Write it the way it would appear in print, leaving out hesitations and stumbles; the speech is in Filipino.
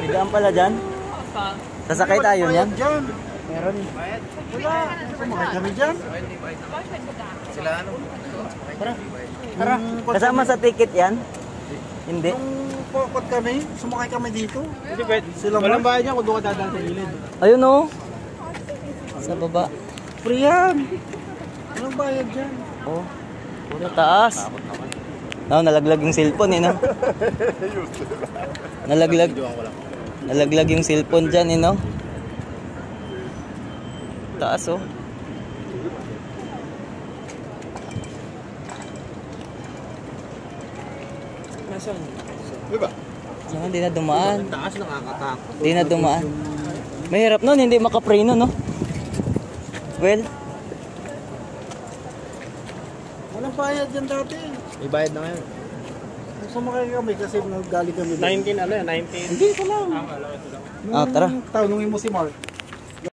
Higaan pala dyan. Sasakay tayo niyan. Dyan. Meron. Wala. Sumakay kami dyan. Sila ano? Tara. Tara. Kasama sa ticket yan? Hindi. Nung pokot kami, sumakay kami dito. Hindi pwede. Walang bayad niya kung doon ka dadaan sa gilid. Ayun o. Sa baba. Free yan. Walang bayad dyan. Oh. Puro taas. No, nalaglag yung cellphone eh, no? Nalaglag yung cellphone dyan eh, no? Taas oh. Nasaan? Diba? Yan, di na dumaan. Taas, nakakatakot. Di na dumaan. Mahirap nun, hindi makapreno, no? Well, Walang bayad dyan dati. May bayad na ngayon. Sumakay kami kasi nagaling kami. 19 ano yan? 19? Hindi ko lang. Ito lang. tara. Tanungin mo si Mark.